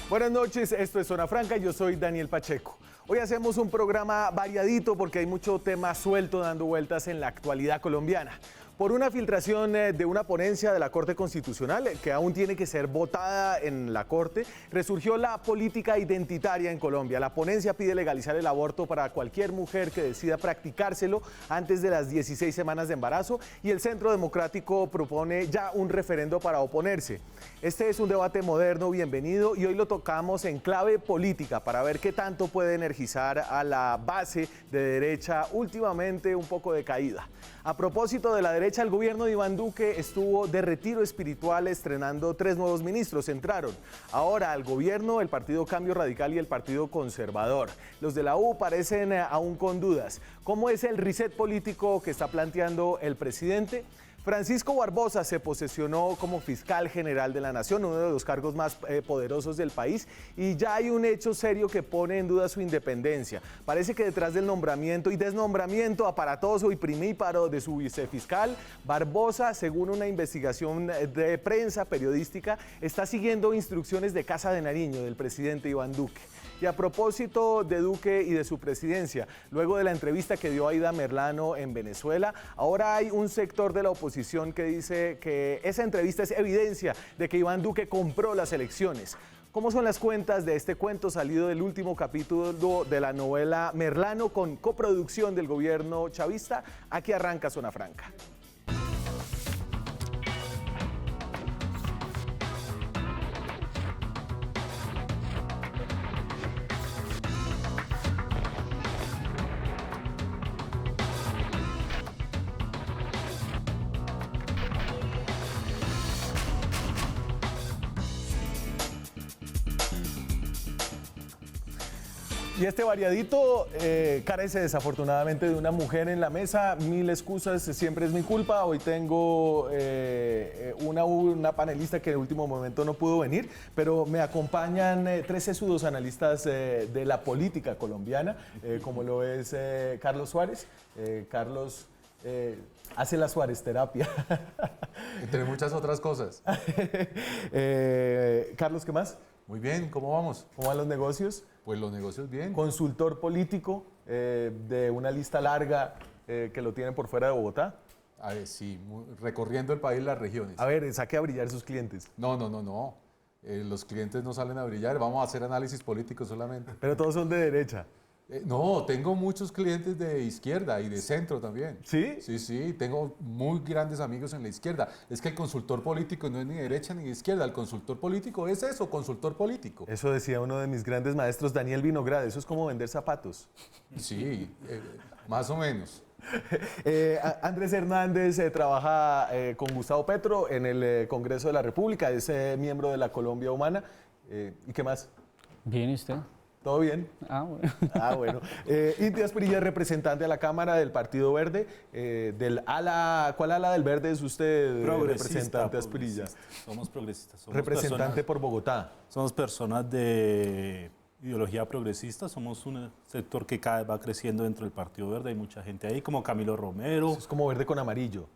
Buenas noches, esto es Zona Franca, yo soy Daniel Pacheco. Hoy hacemos un programa variadito porque hay mucho tema suelto dando vueltas en la actualidad colombiana. Por una filtración de una ponencia de la Corte Constitucional que aún tiene que ser votada en la Corte, resurgió la política identitaria en Colombia. La ponencia pide legalizar el aborto para cualquier mujer que decida practicárselo antes de las 16 semanas de embarazo y el Centro Democrático propone ya un referendo para oponerse. Este es un debate moderno, bienvenido, y hoy lo tocamos en clave política para ver qué tanto puede energizar a la base de derecha últimamente un poco decaída. A propósito de la derecha, el gobierno de Iván Duque estuvo de retiro espiritual estrenando 3 nuevos ministros. Entraron ahora al gobierno el Partido Cambio Radical y el Partido Conservador. Los de la U parecen aún con dudas. ¿Cómo es el reset político que está planteando el presidente? Francisco Barbosa se posesionó como fiscal general de la Nación, uno de los cargos más poderosos del país, y ya hay un hecho serio que pone en duda su independencia. Parece que detrás del nombramiento y desnombramiento aparatoso y primíparo de su vicefiscal, Barbosa, según una investigación de prensa periodística, está siguiendo instrucciones de Casa de Nariño del presidente Iván Duque. Y a propósito de Duque y de su presidencia, luego de la entrevista que dio Aida Merlano en Venezuela, ahora hay un sector de la oposición que dice que esa entrevista es evidencia de que Iván Duque compró las elecciones. ¿Cómo son las cuentas de este cuento salido del último capítulo de la novela Merlano con coproducción del gobierno chavista? Aquí arranca Zona Franca. Y este variadito carece desafortunadamente de una mujer en la mesa. Mil excusas, siempre es mi culpa. Hoy tengo una panelista que en el último momento no pudo venir, pero me acompañan 3 sesudos analistas de la política colombiana, como lo es Carlos Suárez. Carlos hace la Suárez terapia. Entre muchas otras cosas. Carlos, ¿qué más? Muy bien, ¿cómo vamos? ¿Cómo van los negocios? Pues los negocios bien. Consultor político de una lista larga que lo tienen por fuera de Bogotá. A ver, sí, recorriendo el país, las regiones. A ver, saque a brillar sus clientes. No. Los clientes no salen a brillar, vamos a hacer análisis político solamente. Pero todos son de derecha. No, tengo muchos clientes de izquierda y de centro también. ¿Sí? Sí, tengo muy grandes amigos en la izquierda. Es que el consultor político no es ni de derecha ni de izquierda, el consultor político es eso, consultor político. Eso decía uno de mis grandes maestros, Daniel Vinograd, eso es como vender zapatos. Sí, más o menos. Andrés Hernández trabaja con Gustavo Petro en el Congreso de la República, es miembro de la Colombia Humana. ¿Y qué más? Bien, ¿y usted? ¿Todo bien? Bueno. Inti Asprilla, representante de la Cámara del Partido Verde. ¿Cuál ala del Verde es usted, representante Asprilla? Somos progresistas. Somos representante por Bogotá. Somos personas de ideología progresista, somos un sector que cada vez va creciendo dentro del Partido Verde. Hay mucha gente ahí, como Camilo Romero. Eso es como verde con amarillo.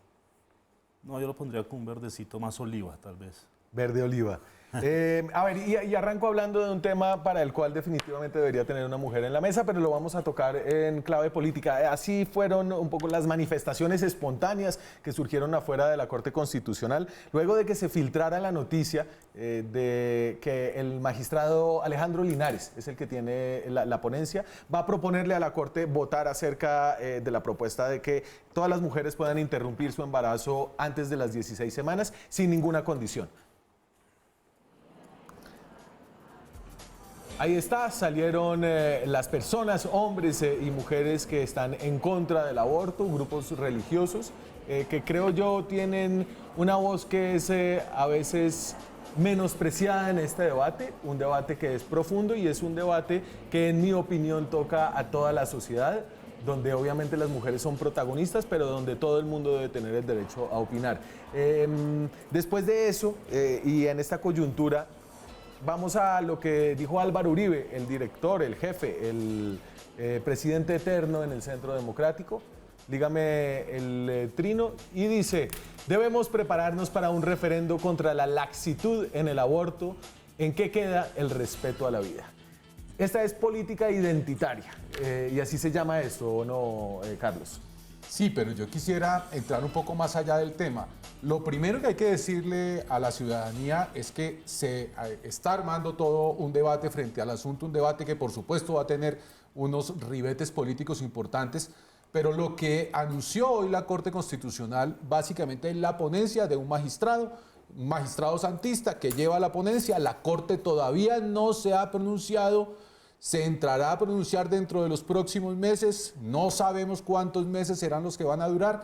No, yo lo pondría con un verdecito más oliva, tal vez. Verde oliva. A ver, y arranco hablando de un tema para el cual definitivamente debería tener una mujer en la mesa, pero lo vamos a tocar en clave política. Así fueron un poco las manifestaciones espontáneas que surgieron afuera de la Corte Constitucional, luego de que se filtrara la noticia de que el magistrado Alejandro Linares, es el que tiene la ponencia, va a proponerle a la Corte votar acerca de la propuesta de que todas las mujeres puedan interrumpir su embarazo antes de las 16 semanas sin ninguna condición. Ahí está, salieron las personas, hombres y mujeres que están en contra del aborto, grupos religiosos que creo yo tienen una voz que es a veces menospreciada en este debate, un debate que es profundo y es un debate que en mi opinión toca a toda la sociedad, donde obviamente las mujeres son protagonistas, pero donde todo el mundo debe tener el derecho a opinar. Después de eso, y en esta coyuntura, vamos a lo que dijo Álvaro Uribe, el director, el jefe, el presidente eterno en el Centro Democrático. Dígame el trino. Y dice: debemos prepararnos para un referendo contra la laxitud en el aborto ¿En qué queda el respeto a la vida? Esta es política identitaria, y así se llama esto, ¿o no, Carlos? Sí, pero yo quisiera entrar un poco más allá del tema. Lo primero que hay que decirle a la ciudadanía es que se está armando todo un debate frente al asunto, un debate que por supuesto va a tener unos ribetes políticos importantes, pero lo que anunció hoy la Corte Constitucional básicamente es la ponencia de un magistrado santista que lleva la ponencia. La Corte todavía no se ha pronunciado. Se entrará a pronunciar dentro de los próximos meses, no sabemos cuántos meses serán los que van a durar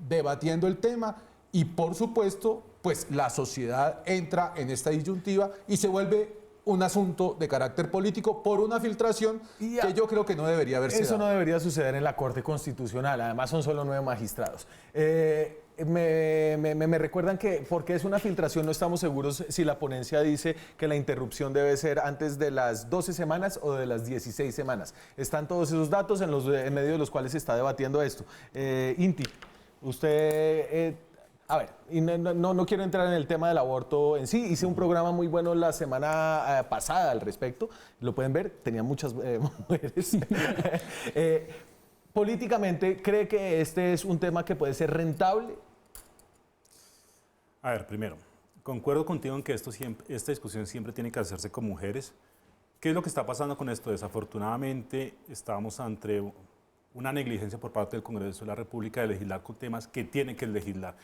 debatiendo el tema, y por supuesto, pues la sociedad entra en esta disyuntiva y se vuelve un asunto de carácter político por una filtración que yo creo que no debería haberse Eso dado. no debería suceder en la Corte Constitucional, además son solo 9 magistrados. Me recuerdan que, porque es una filtración, no estamos seguros si la ponencia dice que la interrupción debe ser antes de las 12 semanas o de las 16 semanas. Están todos esos datos en medio de los cuales se está debatiendo esto. Inti, usted... a ver, y no quiero entrar en el tema del aborto en sí. Hice un programa muy bueno la semana pasada al respecto. Lo pueden ver, tenía muchas mujeres. Políticamente, ¿cree que este es un tema que puede ser rentable? A ver, primero, concuerdo contigo en que esta discusión siempre tiene que hacerse con mujeres. ¿Qué es lo que está pasando con esto? Desafortunadamente, estamos ante una negligencia por parte del Congreso de la República de legislar con temas que tienen que legislar.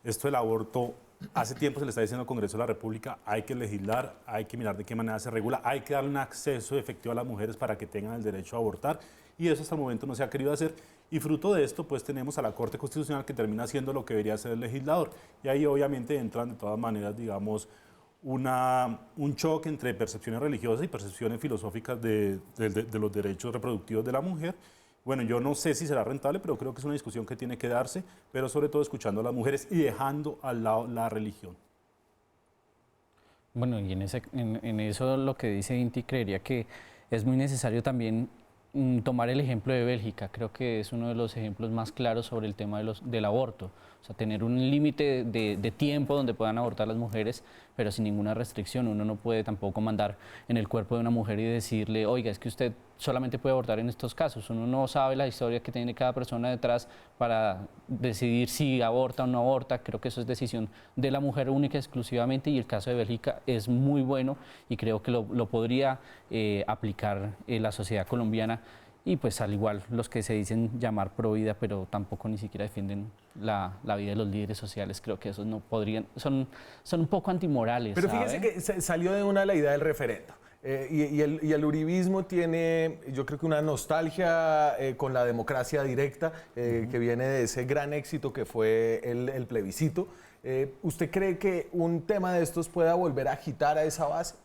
Esto del aborto, hace tiempo se le está diciendo al Congreso de la República, hay que legislar, hay que mirar de qué manera se regula, hay que darle un acceso efectivo a las mujeres para que tengan el derecho a abortar, y eso hasta el momento no se ha querido hacer, y fruto de esto pues tenemos a la Corte Constitucional que termina haciendo lo que debería hacer el legislador, y ahí obviamente entran de todas maneras, digamos, un choque entre percepciones religiosas y percepciones filosóficas de los derechos reproductivos de la mujer. Bueno, yo no sé si será rentable, pero creo que es una discusión que tiene que darse, pero sobre todo escuchando a las mujeres y dejando al lado la religión. Bueno, y en eso lo que dice Inti, creería que es muy necesario también tomar el ejemplo de Bélgica. Creo que es uno de los ejemplos más claros sobre el tema del aborto. O sea, tener un límite de tiempo donde puedan abortar las mujeres, pero sin ninguna restricción. Uno no puede tampoco mandar en el cuerpo de una mujer y decirle, oiga, es que usted solamente puede abortar en estos casos. Uno no sabe la historia que tiene cada persona detrás para decidir si aborta o no aborta. Creo que eso es decisión de la mujer única exclusivamente, y el caso de Bélgica es muy bueno y creo que lo podría aplicar la sociedad colombiana. Y pues al igual los que se dicen llamar pro vida, pero tampoco ni siquiera defienden la vida de los líderes sociales, creo que esos no podrían, son un poco antimorales. Pero ¿sabe? fíjese que salió de una la idea del referendo. Y el uribismo tiene, yo creo que una nostalgia con la democracia directa que viene de ese gran éxito que fue el plebiscito. ¿Usted cree que un tema de estos pueda volver a agitar a esa base?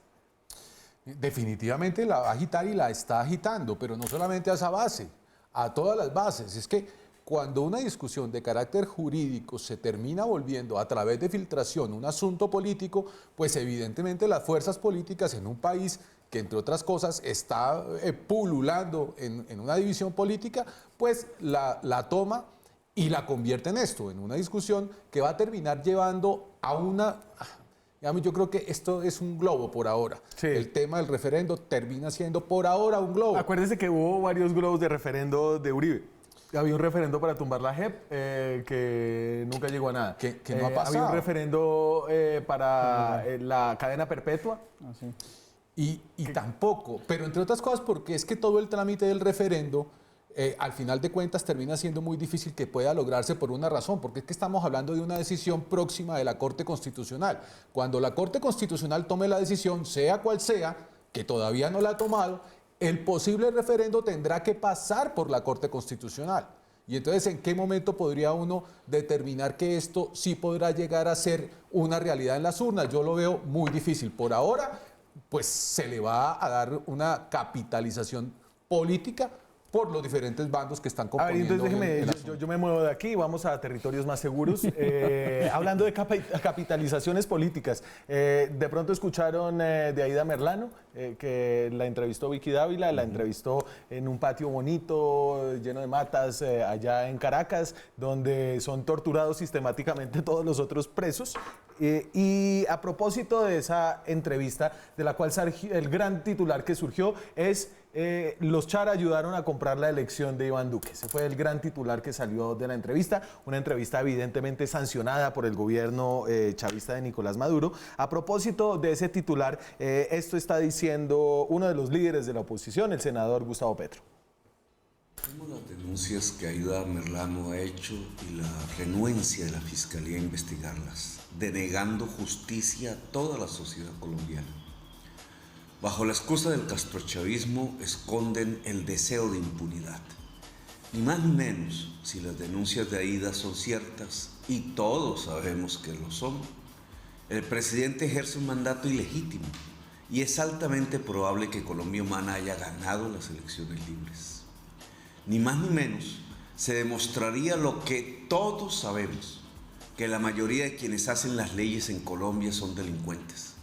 Definitivamente la va a agitar y la está agitando, pero no solamente a esa base, a todas las bases. Es que cuando una discusión de carácter jurídico se termina volviendo a través de filtración un asunto político, pues evidentemente las fuerzas políticas en un país que entre otras cosas está pululando en una división política, pues la toma y la convierte en esto, en una discusión que va a terminar llevando a una... Digamos, yo creo que esto es un globo por ahora. Sí. El tema del referendo termina siendo por ahora un globo. Acuérdese que hubo varios globos de referendo de Uribe. Había un referendo para tumbar la JEP que nunca llegó a nada. Que no ha pasado. Había un referendo para la cadena perpetua. Ah, sí. Y tampoco, pero entre otras cosas porque es que todo el trámite del referendo al final de cuentas termina siendo muy difícil que pueda lograrse por una razón, porque es que estamos hablando de una decisión próxima de la Corte Constitucional. Cuando la Corte Constitucional tome la decisión, sea cual sea, que todavía no la ha tomado, el posible referendo tendrá que pasar por la Corte Constitucional. Y entonces, ¿en qué momento podría uno determinar que esto sí podrá llegar a ser una realidad en las urnas? Yo lo veo muy difícil. Por ahora, pues se le va a dar una capitalización política por los diferentes bandos que están componiendo. Entonces déjeme, yo me muevo de aquí, vamos a territorios más seguros. Hablando de capitalizaciones políticas, de pronto escucharon de Aida Merlano, que la entrevistó Vicky Dávila, la entrevistó en un patio bonito, lleno de matas, allá en Caracas, donde son torturados sistemáticamente todos los otros presos. Y a propósito de esa entrevista, de la cual el gran titular que surgió es los Char ayudaron a comprar la elección de Iván Duque. Ese fue el gran titular que salió de la entrevista, una entrevista evidentemente sancionada por el gobierno chavista de Nicolás Maduro. A propósito de ese titular, esto está diciendo uno de los líderes de la oposición, el senador Gustavo Petro. Vemos las denuncias que Aída Merlano ha hecho y la renuencia de la Fiscalía a investigarlas, denegando justicia a toda la sociedad colombiana. Bajo la excusa del castrochavismo esconden el deseo de impunidad. Ni más ni menos, si las denuncias de Aída son ciertas, y todos sabemos que lo son, el presidente ejerce un mandato ilegítimo y es altamente probable que Colombia Humana haya ganado las elecciones libres. Ni más ni menos, se demostraría lo que todos sabemos, que la mayoría de quienes hacen las leyes en Colombia son delincuentes.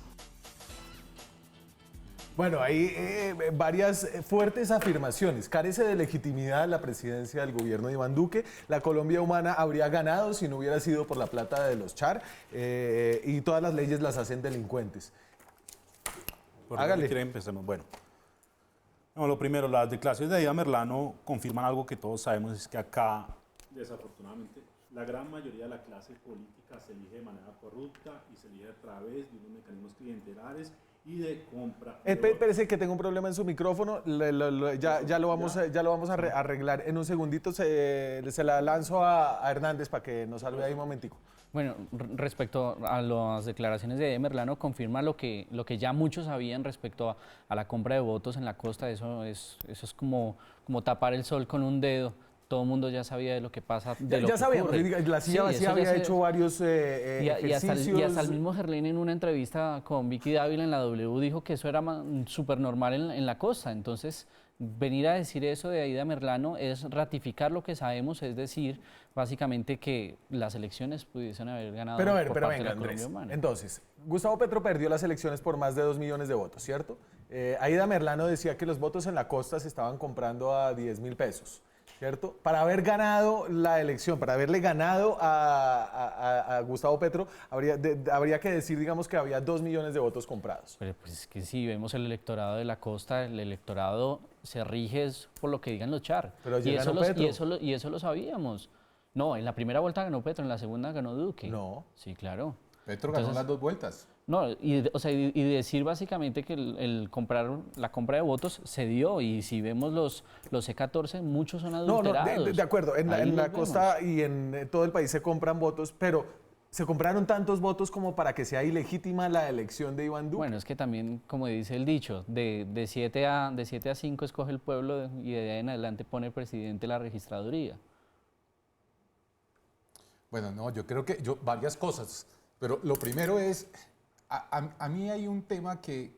Bueno, hay varias fuertes afirmaciones. Carece de legitimidad la presidencia del gobierno de Iván Duque. La Colombia Humana habría ganado si no hubiera sido por la plata de los Char. Y todas las leyes las hacen delincuentes. Hágale. Empecemos. Bueno, no, lo primero, las declaraciones de Aída Merlano confirman algo que todos sabemos, es que acá, desafortunadamente, la gran mayoría de la clase política se elige de manera corrupta y se elige a través de unos mecanismos clientelares y de compra. Espérese que tengo un problema en su micrófono, ya lo vamos a arreglar en un segundito, se la lanzo a Hernández para que nos salude ahí un momentico. Bueno, respecto a las declaraciones de Merlano, confirma lo que ya muchos sabían respecto a la compra de votos en la costa. Eso es como tapar el sol con un dedo. Todo el mundo ya sabía de lo que pasa. Ya sabíamos, la silla vacía había hecho varios ejercicios. Y hasta el mismo Gerlín en una entrevista con Vicky Dávila en la W dijo que eso era súper normal en la costa. Entonces, venir a decir eso de Aída Merlano es ratificar lo que sabemos, es decir, básicamente que las elecciones pudiesen haber ganado pero por parte venga, de la Andrés, Colombia Humana. Entonces, Gustavo Petro perdió las elecciones por más de 2 millones de votos, ¿cierto? Aída Merlano decía que los votos en la costa se estaban comprando a 10.000 pesos. ¿Cierto? Para haber ganado la elección, para haberle ganado a Gustavo Petro, habría que decir, digamos, que había 2 millones de votos comprados. Pero pues es que si vemos el electorado de la costa, el electorado se rige por lo que digan los Char. Pero y eso lo sabíamos. No, en la primera vuelta ganó Petro, en la segunda ganó Duque. No. Sí, claro. Petro ganó las 2 vueltas. No, y decir básicamente que la compra de votos se dio, y si vemos los C14, muchos son adulterados. No, de acuerdo, en la costa y en todo el país se compran votos, pero ¿se compraron tantos votos como para que sea ilegítima la elección de Iván Duque? Bueno, es que también, como dice el dicho, de 7 a 5 escoge el pueblo y de ahí en adelante pone presidente la registraduría. Bueno, no, yo creo que varias cosas, pero lo primero es, a mí hay un tema que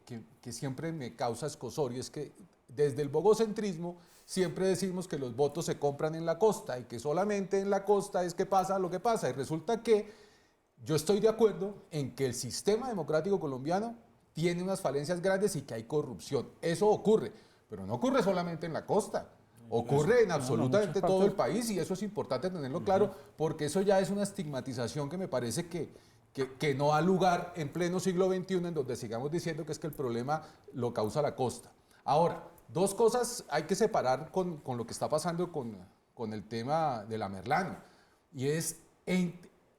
siempre me causa escozor, y es que desde el bogocentrismo siempre decimos que los votos se compran en la costa y que solamente en la costa es que pasa lo que pasa, y resulta que yo estoy de acuerdo en que el sistema democrático colombiano tiene unas falencias grandes y que hay corrupción. Eso ocurre, pero no ocurre solamente en la costa. Ocurre en absolutamente todo el país, y eso es importante tenerlo claro, porque eso ya es una estigmatización que me parece que no da lugar en pleno siglo XXI, en donde sigamos diciendo que es que el problema lo causa la costa. Ahora, 2 cosas hay que separar con lo que está pasando con el tema de la Merlano, y es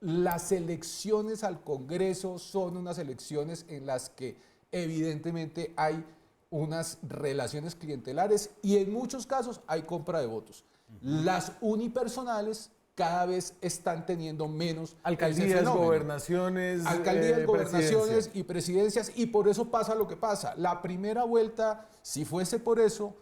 las elecciones al Congreso son unas elecciones en las que evidentemente hay unas relaciones clientelares y en muchos casos hay compra de votos. Las unipersonales cada vez están teniendo menos alcaldías, gobernaciones, gobernaciones y presidencias, y por eso pasa lo que pasa. La primera vuelta, si fuese por eso,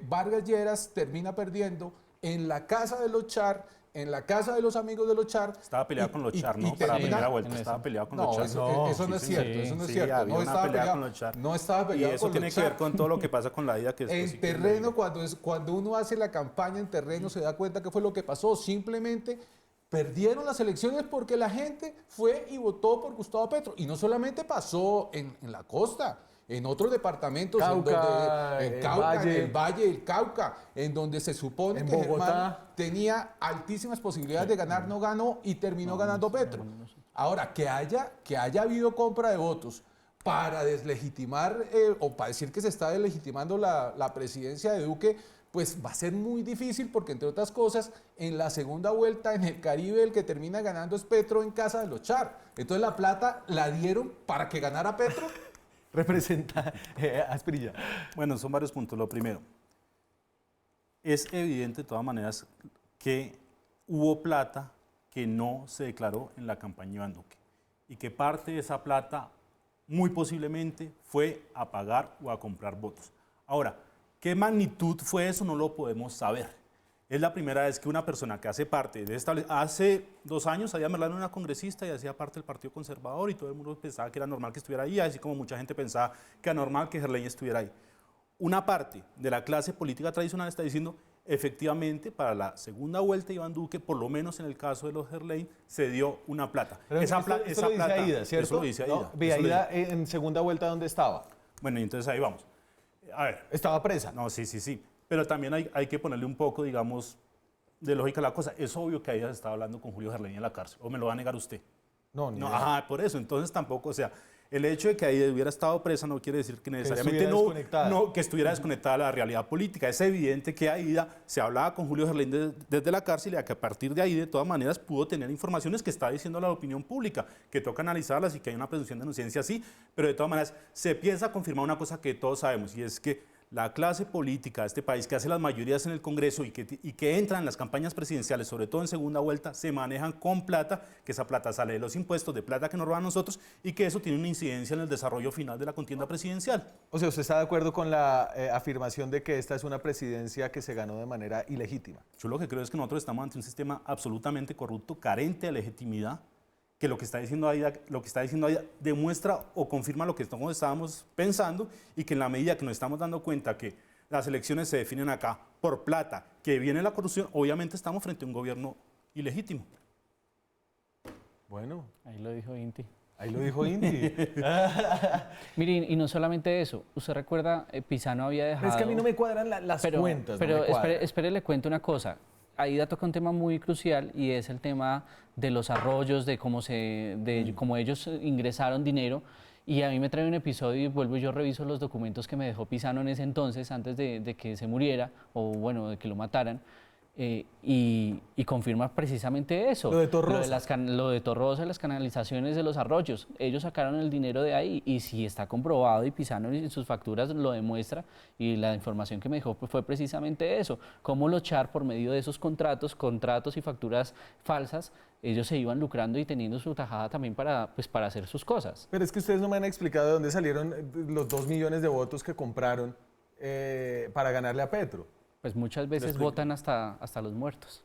Vargas Lleras termina perdiendo en la casa de los Char, en la casa de los amigos de los Char. Estaba peleado con los Char, ¿no? Para la primera vuelta estaba peleado con los Char. Eso no es cierto, eso no es cierto. Había una pelea con los Char. No estaba peleado con los Char. Y eso tiene que ver con todo lo que pasa con la vida que después. En terreno, cuando uno hace la campaña en terreno, se da cuenta que fue lo que pasó. Simplemente perdieron las elecciones porque la gente fue y votó por Gustavo Petro. Y no solamente pasó en la costa, en otros departamentos, Cauca, en Cauca, en el Valle del Cauca, en donde se supone que Germán tenía altísimas posibilidades de ganar, no ganó y terminó ganando Petro. Ahora, que haya habido compra de votos para deslegitimar o para decir que se está deslegitimando la presidencia de Duque, pues va a ser muy difícil porque, entre otras cosas, en la segunda vuelta en el Caribe el que termina ganando es Petro en casa de los Char. Entonces la plata la dieron para que ganara Petro. Representa Asprilla. Bueno, son varios puntos. Lo primero, es evidente de todas maneras que hubo plata que no se declaró en la campaña de Iván Duque y que parte de esa plata muy posiblemente fue a pagar o a comprar votos. Ahora, ¿qué magnitud fue eso? No lo podemos saber. Es la primera vez que una persona que hace parte de esta... Hace 2 años Aida Merlano era una congresista y hacía parte del Partido Conservador y todo el mundo pensaba que era normal que estuviera ahí, así como mucha gente pensaba que era normal que Gerlein estuviera ahí. Una parte de la clase política tradicional está diciendo, efectivamente, para la segunda vuelta de Iván Duque, por lo menos en el caso de los Gerlein, se dio una plata. Pero esa esto lo dice Aida, ¿cierto? Eso lo dice Aida. No, Aida en segunda vuelta, ¿dónde estaba? Bueno, y entonces ahí vamos. A ver. Estaba presa. No, sí. Pero también hay que ponerle un poco, digamos, de lógica a la cosa. Es obvio que Aida se estaba hablando con Julio Gerlein en la cárcel. ¿O me lo va a negar usted? No, ni idea. Ajá, por eso. Entonces tampoco, o sea, el hecho de que Aida hubiera estado presa no quiere decir que necesariamente que estuviera desconectada de la realidad política. Es evidente que Aida se hablaba con Julio Gerlein desde la cárcel y que a partir de ahí, de todas maneras, pudo tener informaciones que está diciendo la opinión pública, que toca analizarlas y que hay una presunción de inocencia, sí, pero de todas maneras se piensa confirmar una cosa que todos sabemos, y es que la clase política de este país, que hace las mayorías en el Congreso y que entra en las campañas presidenciales, sobre todo en segunda vuelta, se manejan con plata, que esa plata sale de los impuestos, de plata que nos roban nosotros, y que eso tiene una incidencia en el desarrollo final de la contienda presidencial. O sea, ¿usted está de acuerdo con la afirmación de que esta es una presidencia que se ganó de manera ilegítima? Yo lo que creo es que nosotros estamos ante un sistema absolutamente corrupto, carente de legitimidad, que lo que está diciendo Aida demuestra o confirma lo que todos estábamos pensando, y que en la medida que nos estamos dando cuenta que las elecciones se definen acá por plata, que viene la corrupción, obviamente estamos frente a un gobierno ilegítimo. Bueno, Ahí lo dijo Inti. ahí lo dijo Inti. Mire, y no solamente eso, usted recuerda, Pisano había dejado... Es que a mí no me cuadran las cuentas. Pero no me cuadran. espere, le cuento una cosa. Aida toca un tema muy crucial y es el tema de los arroyos, de cómo ellos ingresaron dinero. Y a mí me trae un episodio y vuelvo y yo reviso los documentos que me dejó Pisano en ese entonces, antes de que se muriera, o bueno, de que lo mataran. Y confirma precisamente eso. Lo de Torrosa. Lo de Torrosa, las canalizaciones de los arroyos. Ellos sacaron el dinero de ahí y si está comprobado y Pisano en sus facturas lo demuestra, y la información que me dejó fue precisamente eso. Cómo los Char, por medio de esos contratos y facturas falsas, ellos se iban lucrando y teniendo su tajada también para hacer sus cosas. Pero es que ustedes no me han explicado de dónde salieron los 2 millones de votos que compraron para ganarle a Petro. Pues muchas veces votan hasta los muertos.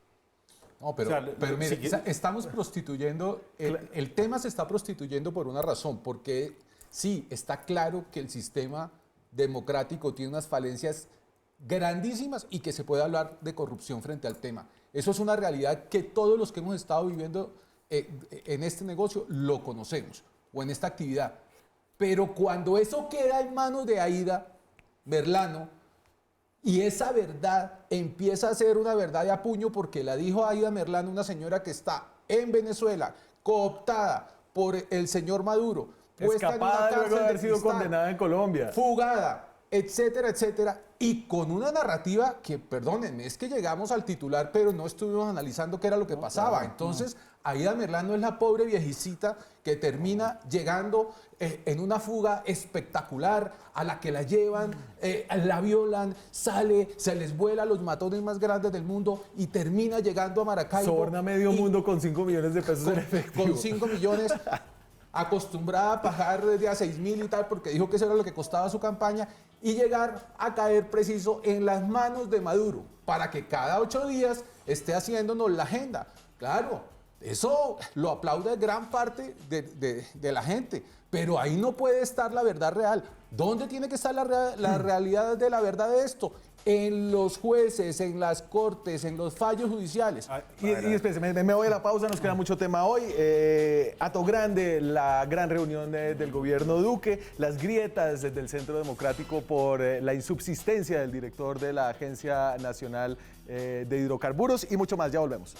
No, pero mire, estamos prostituyendo, el tema se está prostituyendo por una razón, porque sí, está claro que el sistema democrático tiene unas falencias grandísimas y que se puede hablar de corrupción frente al tema. Eso es una realidad que todos los que hemos estado viviendo en este negocio lo conocemos, o en esta actividad. Pero cuando eso queda en manos de Aida Merlano, y esa verdad empieza a ser una verdad de a puño, porque la dijo Aida Merlano, una señora que está en Venezuela, cooptada por el señor Maduro, puesta en una Escapada luego cárcel de haber sido cristal, condenada en Colombia. fugada, etcétera, etcétera, y con una narrativa que, perdónenme, es que llegamos al titular, pero no estuvimos analizando qué era lo que pasaba. Claro, Entonces, Aida Merlano es la pobre viejecita que termina llegando en una fuga espectacular, a la que la llevan, la violan, sale, se les vuela los matones más grandes del mundo y termina llegando a Maracaibo. Soborna medio mundo con 5 millones de pesos en efectivo. Con 5 millones, acostumbrada a pagar desde a 6.000 y tal, porque dijo que eso era lo que costaba su campaña, y llegar a caer preciso en las manos de Maduro, para que cada 8 días esté haciéndonos la agenda. Claro, eso lo aplaude gran parte de la gente, pero ahí no puede estar la verdad real. ¿Dónde tiene que estar la realidad de la verdad de esto? En los jueces, en las cortes, en los fallos judiciales. Y espérense, me voy a la pausa, nos queda mucho tema hoy. Hato Grande, la gran reunión del gobierno Duque, las grietas desde el Centro Democrático por la insubsistencia del director de la Agencia Nacional de Hidrocarburos y mucho más. Ya volvemos.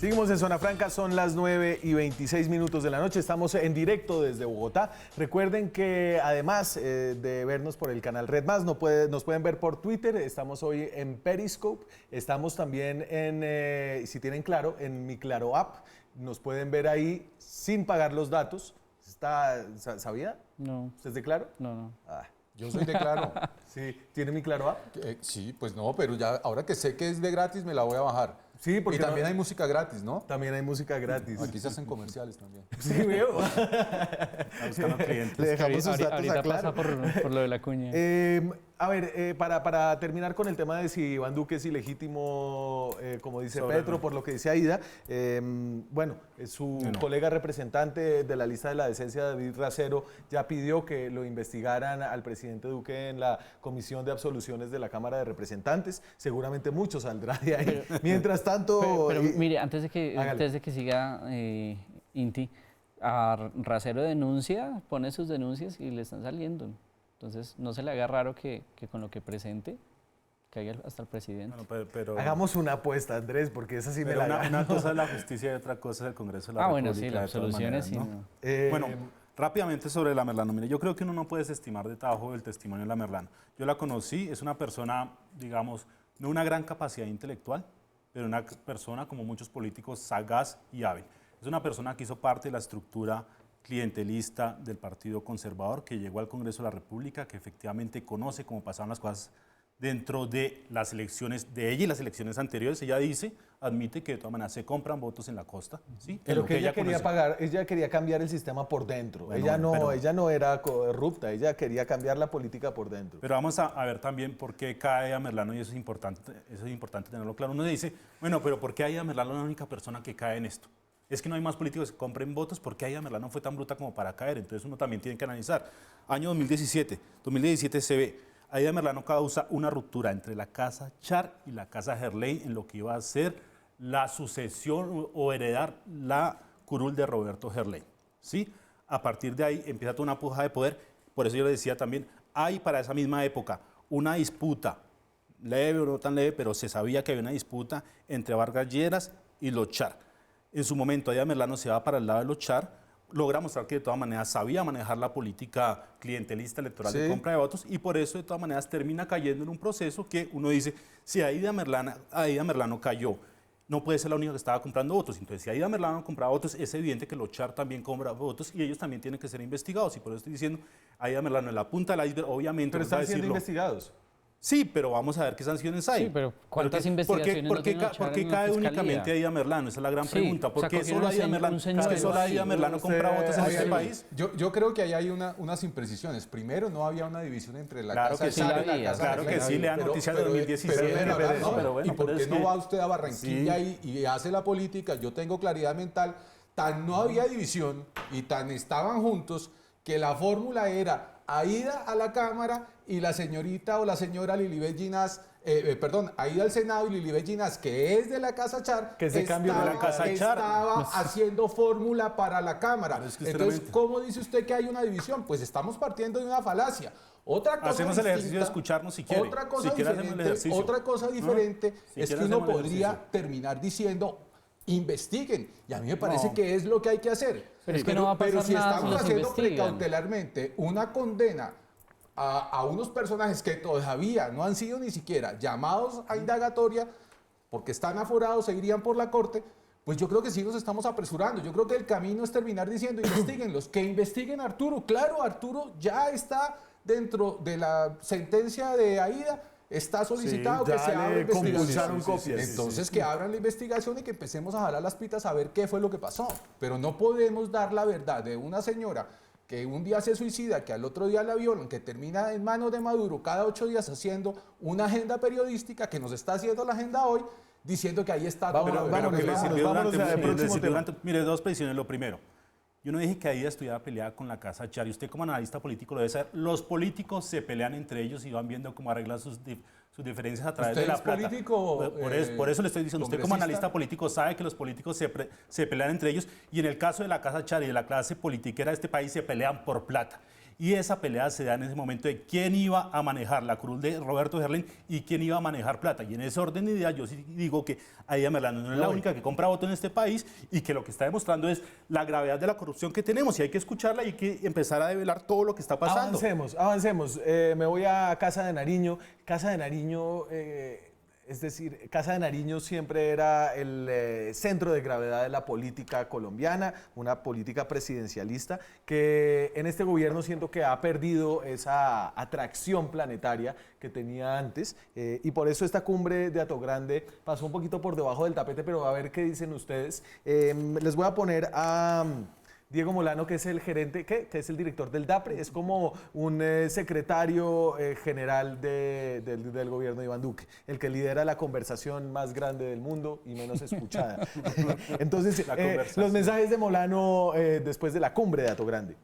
Seguimos en Zona Franca, son las 9:26 de la noche, estamos en directo desde Bogotá. Recuerden que además de vernos por el canal Red Más, nos pueden ver por Twitter, estamos hoy en Periscope, estamos también en, si tienen Claro, en mi Claro App, nos pueden ver ahí sin pagar los datos. ¿Sabía? No, ¿Usted es de Claro? no. Ah, Yo soy de Claro. sí, ¿tiene mi Claro App? Sí, pues no, pero ya ahora que sé que es de gratis me la voy a bajar. Sí, porque y también no- hay música gratis, ¿no? También hay música gratis. Aquí se hacen comerciales también. Sí, veo. Está buscando clientes. Le dejamos sus datos Ahorita a Claro. pasa por lo de la cuña. A ver, para terminar con el tema de si Iván Duque es ilegítimo, como dice Sobre- Petro, por lo que dice Aida, bueno, su colega representante de la lista de la decencia, David Racero, ya pidió que lo investigaran al presidente Duque en la Comisión de Absoluciones de la Cámara de Representantes. Seguramente mucho saldrá de ahí. Mientras tanto... Pero mire, antes de que Hágale. siga Inti, a Racero denuncia, pone sus denuncias y le están saliendo. Entonces, no se le haga raro que con lo que presente caiga hasta el presidente. Bueno, pero, Hagamos una apuesta, Andrés, porque esa sí me pero la gano. una cosa es la justicia y otra cosa es el Congreso de la República. Bueno, sí, las de todas absoluciones maneras, sí. ¿no? No. Bueno, rápidamente sobre la Merlano. Mire, yo creo que uno no puede desestimar de tajo el testimonio de la Merlano. Yo la conocí, es una persona, digamos, no una gran capacidad intelectual, pero una persona, como muchos políticos, sagaz y hábil. Es una persona que hizo parte de la estructura clientelista del Partido Conservador, que llegó al Congreso de la República, que efectivamente conoce cómo pasaban las cosas dentro de las elecciones de ella y las elecciones anteriores. Ella admite que de todas maneras se compran votos en la costa. ¿sí? En Pero lo que ella quería conoce. pagar, ella quería cambiar el sistema por dentro. Bueno, ella pero- no era corrupta, ella quería cambiar la política por dentro. Pero vamos a ver también por qué cae a Merlano, y eso es importante tenerlo claro. Uno dice, bueno, pero ¿por qué Aida Merlano es la única persona que cae en esto? Es que no hay más políticos que compren votos, ¿por qué Aida Merlano fue tan bruta como para caer? Entonces uno también tiene que analizar. Año 2017 se ve, Aida Merlano causa una ruptura entre la Casa Char y la Casa Gerlain en lo que iba a ser la sucesión o heredar la curul de Roberto Gerlain. ¿sí? A partir de ahí empieza toda una puja de poder. Por eso yo le decía también, hay para esa misma época una disputa, leve o no tan leve, pero se sabía que había una disputa entre Vargas Lleras y los Char. En su momento, Aida Merlano se va para el lado de los Char, logra mostrar que de todas maneras sabía manejar la política clientelista electoral de Sí. compra de votos y por eso de todas maneras termina cayendo en un proceso que uno dice, si Aida Merlano cayó, no puede ser la única que estaba comprando votos. Entonces, si Aida Merlano compraba votos, es evidente que los Char también compran votos y ellos también tienen que ser investigados. Y por eso estoy diciendo, Aida Merlano en la punta del iceberg, obviamente, Pero nos va a están siendo decirlo. investigados. Sí, pero vamos a ver qué sanciones hay. Sí, pero ¿cuántas investigaciones ¿Por no qué, tiene Ochar por qué en la cae fiscalía? únicamente Aida Merlano? Esa es la gran Sí, pregunta. ¿Por o sea, qué cogieron solo un Aida señor- Merlano, un señor es que solo ahí, Aida Merlano no compra sé, votos en ahí este hay- país? Yo creo que ahí hay unas imprecisiones. Primero, no había una división entre la Claro Casa que sí Char la y la había, Casa claro que Gerlain. sí, lea Pero- noticias de pero- 2017, pero- pero pero- bueno, pero ¿Y por pero qué es no que- va usted a Barranquilla y hace la política? Yo tengo claridad mental. Tan no había división y tan estaban juntos que la fórmula era Aida a la Cámara y la señorita o la señora Lilibet Ginás, Aida al Senado y Lilibet Ginás, que es de la Casa Char, Que es de cambio de la Casa Char. estaba haciendo fórmula para la Cámara. Pero es que usted Entonces, no me- ¿cómo dice usted que hay una división? Pues estamos partiendo de una falacia. Otra cosa Hacemos el ejercicio de distinta- escucharnos si quiere. Otra cosa Si quiere, hacemos el diferente, ejercicio. otra cosa ¿No? diferente Si es quiere, que uno hacemos el podría ejercicio. terminar diciendo investiguen. Y a mí me parece No. que es lo que hay que hacer. Pero es que no va a pero pasar si nada si estamos los haciendo investigan. precautelarmente una condena a unos personajes que todavía no han sido ni siquiera llamados a indagatoria porque están aforados, se irían por la corte, pues yo creo que sí nos estamos apresurando. Yo creo que el camino es terminar diciendo, investiguenlos, que investiguen a Arturo. Claro, Arturo ya está dentro de la sentencia de Aida, está solicitado Sí, que ya se abra le investigación. compulsaron copias. Entonces que abran la investigación y que empecemos a jalar las pitas a ver qué fue lo que pasó. Pero no podemos dar la verdad de una señora que un día se suicida, que al otro día la violan, que termina en manos de Maduro cada 8 días haciendo una agenda periodística que nos está haciendo la agenda hoy, diciendo que ahí está Vamos, toda la vamos, verdad. que le vámonos, sirvió vámonos durante- al mire, le próximo sirvió tema. durante- mire, dos precisiones. Lo primero, yo no dije que Aida estuviera peleada con la Casa Char, y usted como analista político lo debe saber. Los políticos se pelean entre ellos y van viendo cómo arreglan sus diferencias a través ¿Usted de la es plata. político, Por eso le estoy diciendo, usted como congresista? analista político sabe que los políticos se pelean entre ellos, y en el caso de la Casa Char y de la clase politiquera de este país se pelean por plata. Y esa pelea se da en ese momento de quién iba a manejar la cruz de Roberto Gerlain y quién iba a manejar plata. Y en ese orden de ideas yo sí digo que Aida Merlano no es la única que compra voto en este país y que lo que está demostrando es la gravedad de la corrupción que tenemos y hay que escucharla y hay que empezar a develar todo lo que está pasando. Avancemos. Me voy a Casa de Nariño. Casa de Nariño... Es decir, Casa de Nariño siempre era el centro de gravedad de la política colombiana, una política presidencialista que en este gobierno siento que ha perdido esa atracción planetaria que tenía antes y por eso esta cumbre de Atogrande pasó un poquito por debajo del tapete, pero a ver qué dicen ustedes. Les voy a poner a... Diego Molano, que es el gerente, que es el director del DAPRE, es como un secretario general del gobierno de Iván Duque, el que lidera la conversación más grande del mundo y menos escuchada. Entonces, los mensajes de Molano después de la cumbre de Atogrande.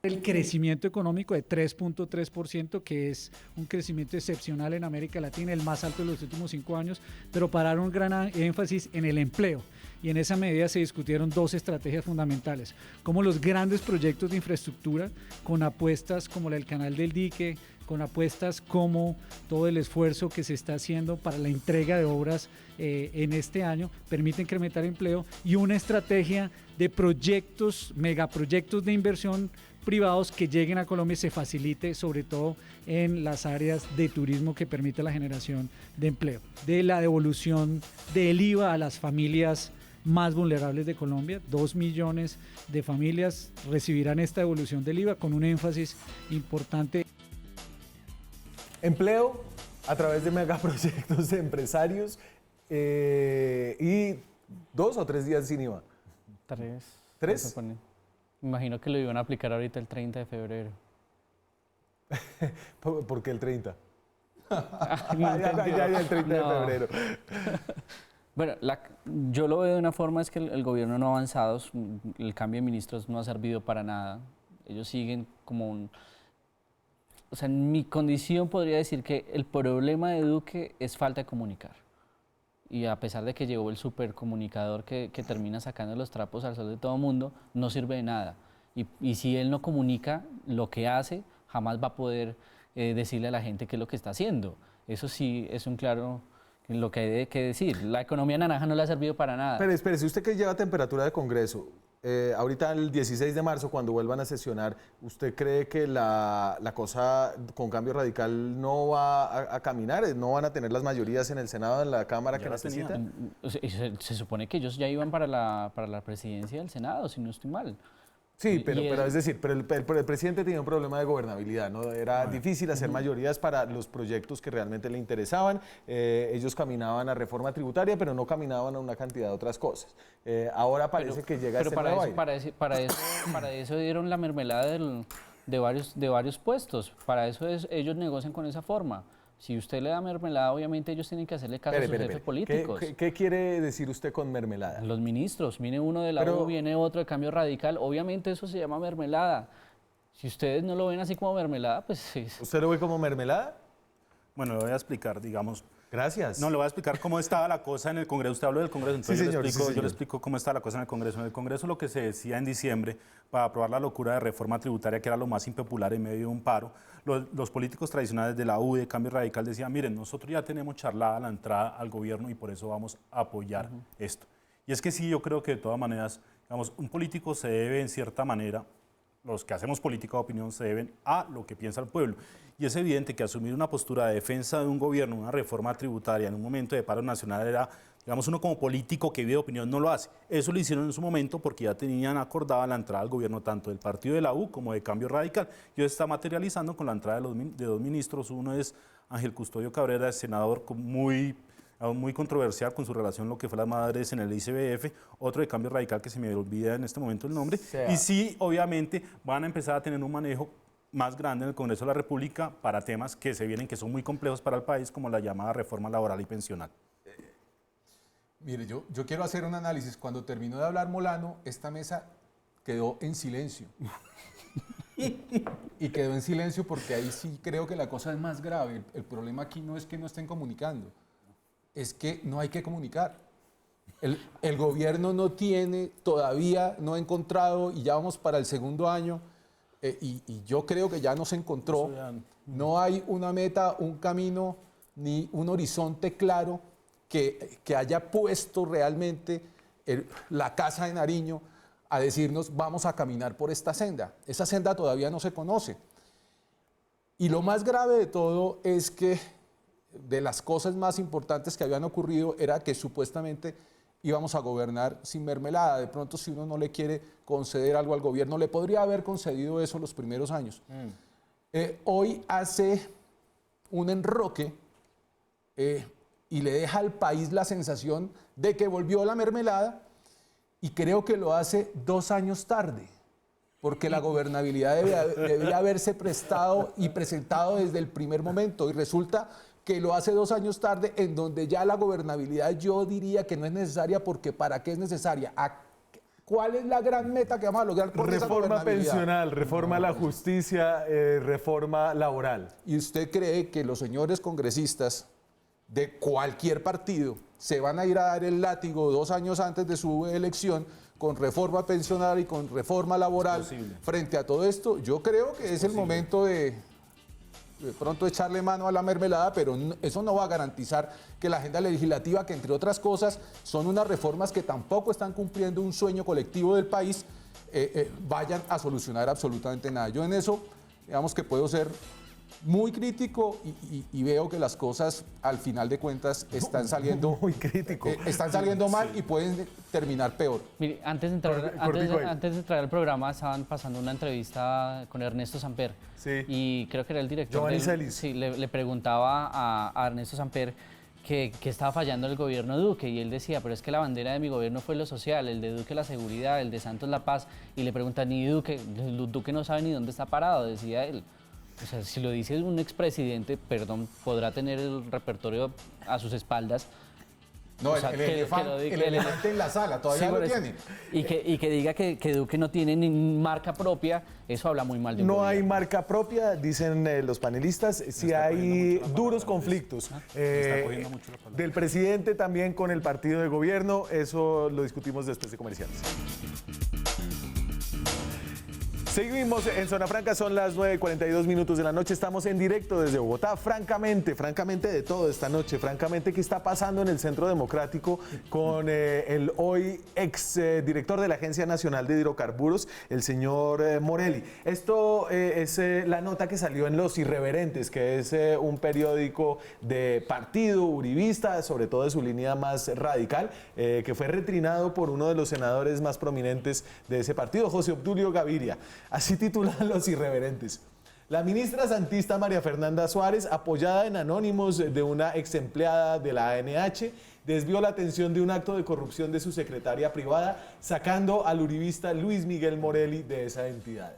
El crecimiento económico de 3.3%, que es un crecimiento excepcional en América Latina, el más alto de los últimos 5 años, pero para dar un gran énfasis en el empleo. Y en esa medida se discutieron 2 estrategias fundamentales, como los grandes proyectos de infraestructura, con apuestas como el canal del dique, con apuestas como todo el esfuerzo que se está haciendo para la entrega de obras en este año, permite incrementar empleo, y una estrategia de proyectos, megaproyectos de inversión privados que lleguen a Colombia y se facilite sobre todo en las áreas de turismo que permite la generación de empleo, de la devolución del IVA a las familias más vulnerables de Colombia. 2 millones de familias recibirán esta devolución del IVA con un énfasis importante. Empleo a través de megaproyectos de empresarios y 2 o 3 días sin IVA. 3. ¿3? Me imagino que lo iban a aplicar ahorita el 30 de febrero. ¿Por qué el 30? Ya, el 30 de febrero. Bueno, yo lo veo de una forma, es que el gobierno no ha avanzado, el cambio de ministros no ha servido para nada. Ellos siguen como un... O sea, en mi condición podría decir que el problema de Duque es falta de comunicar. Y a pesar de que llegó el supercomunicador que termina sacando los trapos al sol de todo el mundo, no sirve de nada. Y si él no comunica lo que hace, jamás va a poder decirle a la gente qué es lo que está haciendo. Eso sí es un claro lo que hay que decir. La economía naranja no le ha servido para nada. Pero espere, si usted que lleva temperatura de Congreso, ahorita el 16 de marzo, cuando vuelvan a sesionar, ¿usted cree que la cosa con Cambio Radical no va a caminar? ¿No van a tener las mayorías en el Senado, en la Cámara que necesitan? Se supone que ellos ya iban para la presidencia del Senado, si no estoy mal. Sí, pero es decir, pero el presidente tenía un problema de gobernabilidad, ¿no? Era difícil hacer mayorías para los proyectos que realmente le interesaban. Ellos caminaban a reforma tributaria, pero no caminaban a una cantidad de otras cosas. Ahora parece que llega pero este para nuevo eso, aire. para eso dieron la mermelada de varios puestos. Para eso ellos negocian con esa forma. Si usted le da mermelada, obviamente ellos tienen que hacerle caso a sus jefes políticos. ¿Qué quiere decir usted con mermelada? Los ministros, viene uno de la U, viene otro de Cambio Radical, obviamente eso se llama mermelada. Si ustedes no lo ven así como mermelada, pues sí. ¿Usted lo ve como mermelada? Bueno, le voy a explicar, digamos. Gracias. No, le voy a explicar cómo estaba la cosa en el Congreso. Usted habló del Congreso, entonces Sí, señor, yo le explico cómo está la cosa en el Congreso. En el Congreso lo que se decía en diciembre para aprobar la locura de reforma tributaria, que era lo más impopular en medio de un paro, los políticos tradicionales de la U, de Cambio Radical, decían, miren, nosotros ya tenemos charlada la entrada al gobierno y por eso vamos a apoyar esto. Y es que sí, yo creo que de todas maneras, digamos, un político se debe en cierta manera, los que hacemos política de opinión se deben a lo que piensa el pueblo. Y es evidente que asumir una postura de defensa de un gobierno, una reforma tributaria en un momento de paro nacional era, digamos, uno como político que vive opinión no lo hace. Eso lo hicieron en su momento porque ya tenían acordada la entrada al gobierno tanto del partido de la U como de Cambio Radical. Y hoy está materializando con la entrada de 2 ministros. Uno es Ángel Custodio Cabrera, senador muy controversial con su relación lo que fue las madres en el ICBF, otro de Cambio Radical que se me olvida en este momento el nombre. Y sí, obviamente, van a empezar a tener un manejo más grande en el Congreso de la República para temas que se vienen, que son muy complejos para el país, como la llamada reforma laboral y pensional. Mire, yo quiero hacer un análisis. Cuando terminó de hablar Molano, esta mesa quedó en silencio. Y quedó en silencio porque ahí sí creo que la cosa es más grave. El problema aquí no es que no estén comunicando, es que no hay que comunicar. El gobierno no tiene, todavía no ha encontrado, y ya vamos para el segundo año, y yo creo que ya no se encontró. No hay una meta, un camino, ni un horizonte claro que haya puesto realmente la Casa de Nariño a decirnos vamos a caminar por esta senda. Esa senda todavía no se conoce. Y lo más grave de todo es que de las cosas más importantes que habían ocurrido era que supuestamente íbamos a gobernar sin mermelada. De pronto, si uno no le quiere conceder algo al gobierno, le podría haber concedido eso los primeros años. Hoy hace un enroque y le deja al país la sensación de que volvió la mermelada, y creo que lo hace 2 años tarde, porque la gobernabilidad debía haberse prestado y presentado desde el primer momento, y resulta que lo hace 2 años tarde, en donde ya la gobernabilidad yo diría que no es necesaria, porque ¿para qué es necesaria? ¿Cuál es la gran meta que vamos a lograr con esa Reforma gobernabilidad? pensional, reforma a la justicia, reforma laboral. ¿Y usted cree que los señores congresistas de cualquier partido se van a ir a dar el látigo 2 años antes de su elección con reforma pensional y con reforma laboral frente a todo esto? Yo creo que es el momento de pronto echarle mano a la mermelada, pero eso no va a garantizar que la agenda legislativa, que entre otras cosas son unas reformas que tampoco están cumpliendo un sueño colectivo del país, vayan a solucionar absolutamente nada. Yo en eso, digamos que puedo ser muy crítico y veo que las cosas al final de cuentas están saliendo muy crítico. Están saliendo mal y pueden terminar peor. Mire, antes de entrar al programa estaban pasando una entrevista con Ernesto Samper. Sí. Y creo que era el director. Giovanni Celis. Sí, le preguntaba a Ernesto Samper que estaba fallando el gobierno de Duque, y él decía, pero es que la bandera de mi gobierno fue lo social, el de Duque la seguridad, el de Santos la paz, y le preguntan, ni Duque no sabe ni dónde está parado, decía él. O sea, si lo dice un expresidente, perdón, podrá tener el repertorio a sus espaldas. No, o sea, el elefante en la sala, todavía sí, lo tiene. Y que diga que Duque no tiene ni marca propia, eso habla muy mal de un No gobierno. hay marca propia, dicen los panelistas, sí hay duros conflictos del presidente también con el partido de gobierno. Eso lo discutimos después de comerciales. Seguimos en Zona Franca, son las 9:42 minutos de la noche, estamos en directo desde Bogotá. Francamente de todo esta noche, francamente, ¿qué está pasando en el Centro Democrático con el hoy ex director de la Agencia Nacional de Hidrocarburos, el señor Morelli? Esto es la nota que salió en Los Irreverentes, que es un periódico de partido uribista, sobre todo de su línea más radical, que fue retrinado por uno de los senadores más prominentes de ese partido, José Obdulio Gaviria. Así titulan Los Irreverentes. La ministra santista María Fernanda Suárez, apoyada en anónimos de una ex empleada de la ANH, desvió la atención de un acto de corrupción de su secretaria privada, sacando al uribista Luis Miguel Morelli de esa entidad.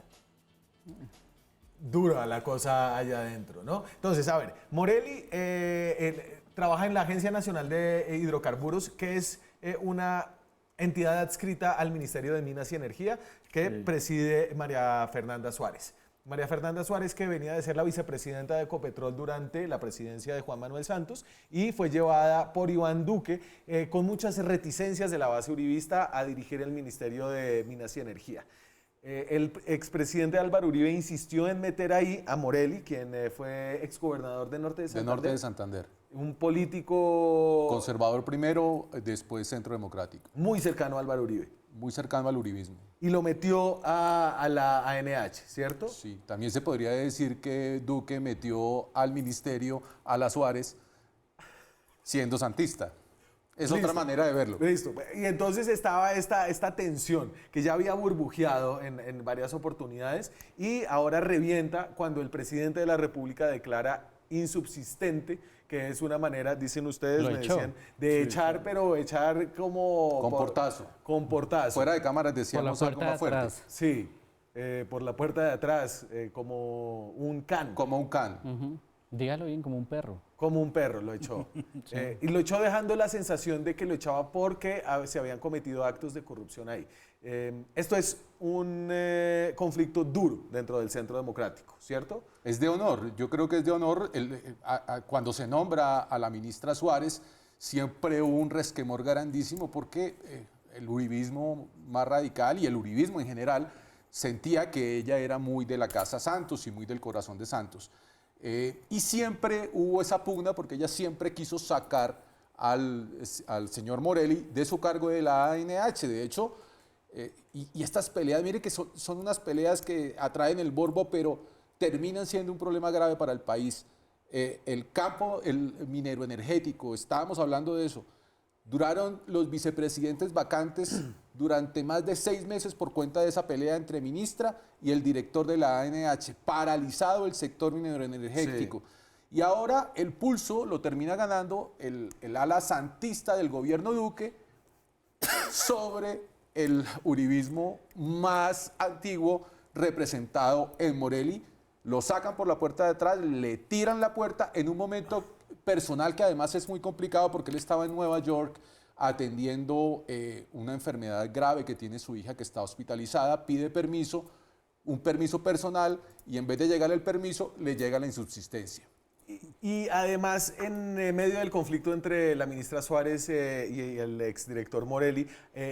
Dura la cosa allá adentro, ¿no? Entonces, a ver, Morelli trabaja en la Agencia Nacional de Hidrocarburos, que es una entidad adscrita al Ministerio de Minas y Energía, que preside María Fernanda Suárez. María Fernanda Suárez, que venía de ser la vicepresidenta de Ecopetrol durante la presidencia de Juan Manuel Santos, y fue llevada por Iván Duque, con muchas reticencias de la base uribista, a dirigir el Ministerio de Minas y Energía. El expresidente Álvaro Uribe insistió en meter ahí a Morelli, quien fue exgobernador de Norte de Santander. Un político conservador primero, después Centro Democrático. Muy cercano a Álvaro Uribe. Muy cercano al uribismo. Y lo metió a la ANH, ¿cierto? Sí, también se podría decir que Duque metió al ministerio a la Suárez siendo santista. Es otra manera de verlo. Listo. Y entonces estaba esta tensión que ya había burbujeado en varias oportunidades, y ahora revienta cuando el presidente de la República declara insubsistente, que es una manera, dicen ustedes, me decían, de echar, pero echar como... Con portazo. Con portazo. Fuera de cámaras decíamos algo más fuerte. Sí, por la puerta de atrás, como un can. Como un can. Dígalo bien, como un perro. Como un perro lo echó. Sí. Y lo echó dejando la sensación de que lo echaba porque se habían cometido actos de corrupción ahí. Esto es un conflicto duro dentro del Centro Democrático, ¿cierto? Es de honor, yo creo que es de honor. Cuando se nombra a la ministra Suárez, siempre hubo un resquemor grandísimo porque el uribismo más radical y el uribismo en general sentía que ella era muy de la casa Santos y muy del corazón de Santos. Y siempre hubo esa pugna porque ella siempre quiso sacar al señor Morelli de su cargo de la ANH. De hecho, y estas peleas, mire que son unas peleas que atraen el morbo, pero terminan siendo un problema grave para el país. El campo, el minero energético, estábamos hablando de eso. Duraron los vicepresidentes vacantes durante más de 6 meses por cuenta de esa pelea entre ministra y el director de la ANH, paralizado el sector minero energético. Sí. Y ahora el pulso lo termina ganando el ala santista del gobierno Duque sobre el uribismo más antiguo representado en Morelli. Lo sacan por la puerta de atrás, le tiran la puerta en un momento personal que además es muy complicado porque él estaba en Nueva York atendiendo una enfermedad grave que tiene su hija que está hospitalizada, pide permiso, un permiso personal, y en vez de llegar el permiso, le llega la insubsistencia. Y además, en medio del conflicto entre la ministra Suárez y el exdirector Morelli,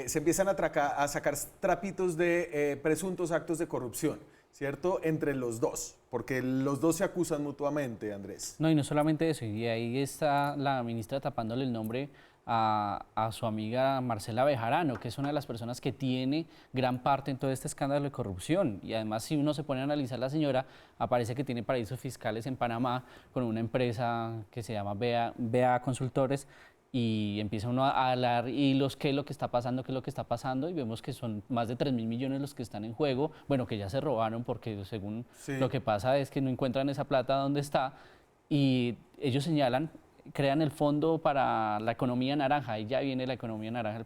se empiezan a sacar trapitos de presuntos actos de corrupción, ¿cierto? Entre los dos, porque los dos se acusan mutuamente, Andrés. No, y no solamente eso, y ahí está la ministra tapándole el nombre a su amiga Marcela Bejarano, que es una de las personas que tiene gran parte en todo este escándalo de corrupción. Y además, si uno se pone a analizar, la señora aparece que tiene paraísos fiscales en Panamá con una empresa que se llama BA Consultores, y empieza uno a hablar hilos, qué es lo que está pasando, y vemos que son más de 3.000 millones los que están en juego, bueno, que ya se robaron porque según lo que pasa es que no encuentran esa plata donde está, y ellos señalan, crean el fondo para la economía naranja, y ya viene la economía naranja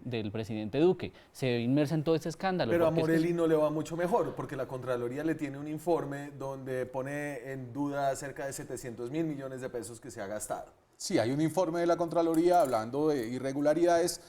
del presidente Duque, se ve inmersa en todo este escándalo. Pero a Morelli no le va mucho mejor, porque la Contraloría le tiene un informe donde pone en duda cerca de 700.000 millones de pesos que se ha gastado. Sí, hay un informe de la Contraloría hablando de irregularidades